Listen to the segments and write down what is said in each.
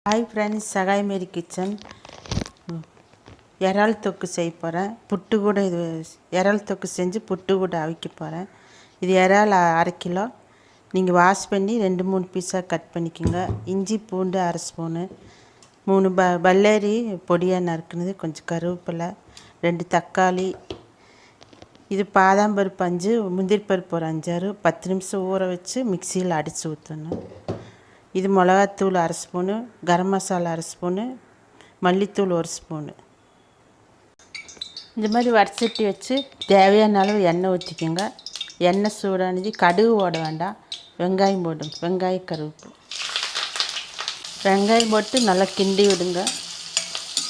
Hi friends, Sahai மேரி kitchen. இறால் தொக்கு செய்ய போகிறேன். புட்டு கூட இது இறால் தொக்கு செஞ்சு புட்டு கூட அவிக்க போகிறேன். இது இறால் 1/2 கிலோ. நீங்கள் வாஷ் பண்ணி 2-3 பீஸாக கட் பண்ணிக்கோங்க. இஞ்சி பூண்டு 1/2 ஸ்பூனு, 3 பல்லேரி பொடியாக நறுக்குனது, கொஞ்சம் கருவேப்பிலை, 2 தக்காளி. இது பாதாம் பருப்பு 5, முந்திரி பருப்பு ஒரு 5-6, 10 நிமிஷம் ஊற வச்சு மிக்சியில் அடித்து ஊற்றணும். இது மிளகாத்தூள் 1/2 ஸ்பூனு, கரம் மசாலா 1/2 ஸ்பூனு, மல்லித்தூள் 1 ஸ்பூனு. இந்த மாதிரி வடச்சட்டி வச்சு தேவையான அளவு எண்ணெய் ஊற்றிக்கோங்க. எண்ணெய் சூடானது கடுகு போட வேண்டாம், வெங்காயம் போடுங்க. கருவேப்பிலை வெங்காயம் போட்டு நல்லா கிண்டி விடுங்க.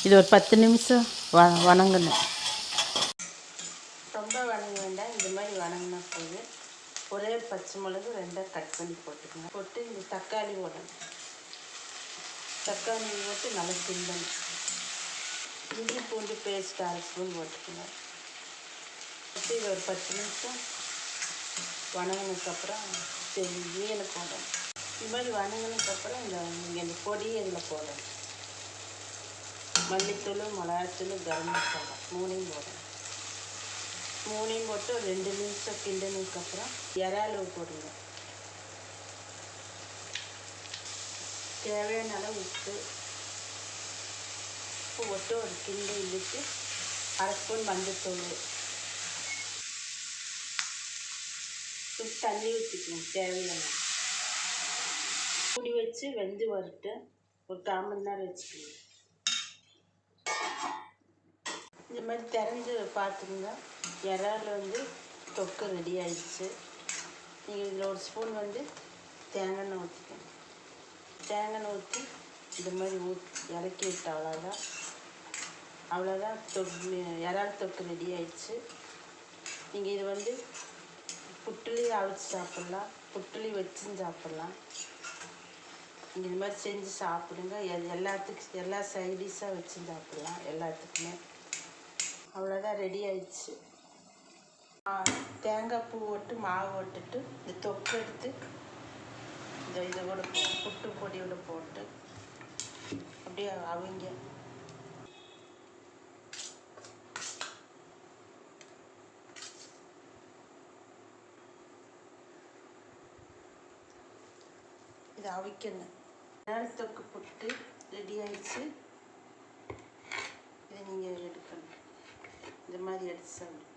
இது ஒரு 10 நிமிஷம் வணங்கணும். ரொம்ப வணங்க வேண்டாம், இந்த மாதிரி வணங்கினா போதும். ஒரே பச்சை மிளகு 2 கட் பண்ணி போட்டுக்கோங்க. போட்டு இந்த தக்காளி போடணும். தக்காளி போட்டு நல்லா கிண்டணும். இஞ்சி பூண்டு பேஸ்ட் 1/2 ஸ்பூன் போட்டுக்கோங்க. போட்டு இதை ஒரு 10 நிமிஷம் வணங்கினதுக்கப்புறம் மீனை போடணும். இது மாதிரி வணங்கினதுக்கப்புறம் நீங்கள் இந்த பொடி இதில் போடணும். மல்லித்தூள், மிளகாத்தூள், கரம் மசாலா 3 போடணும். 3 போட்டு ஒரு 2 நிமிஷம் கிண்டினதுக்கப்புறம் இறால் போடுங்க. தேவையான அளவு உப்பு போட்டு ஒரு கிண்டி இழுத்து 1/2 ஸ்பூன் மஞ்சத்தூள், தண்ணி ஊற்றிக்கணும் தேவையான. குடி வச்சு வெந்து வரட்டு ஒரு 1/4 மணி நேரம் வச்சுக்கணும். இந்த மாதிரி திறந்து பார்த்துங்க. இறால் தொக்கு ரெடி ஆயிடுச்சு. நீங்கள் இதில் 1 ஸ்பூன் தேங்காய் எண்ணெய் ஊற்றிக்கணும். தேங்காய் எண்ணெய் ஊற்றி இந்த மாதிரி இறக்கி விட்டு அவ்வளோதான் இறால் தொக்கு ரெடி ஆயிடுச்சு. நீங்கள் இது புட்டுலேயும் அவிச்சு சாப்பிட்லாம், புட்டுலேயும் வச்சும் சாப்பிட்லாம். நீங்கள் இந்த மாதிரி செஞ்சு சாப்பிடுங்க. எல்லா சைடிஷாக வச்சு சாப்பிட்லாம் எல்லாத்துக்குமே. அவ்வளோதான், ரெடி ஆயிடுச்சு. தேங்காய் பூ போட்டு மாவு போட்டுட்டு இந்த தொக்கு எடுத்து இதை கூட புட்டு பொடியோட போட்டு அப்படியே அவங்க இதை அவிக்கணும். இறால் தொக்கு புட்டு ரெடி ஆயிடுச்சு. இதை நீங்கள் எடுக்கணும். இந்த மாதிரி எடுத்து சாப்பிடுங்க.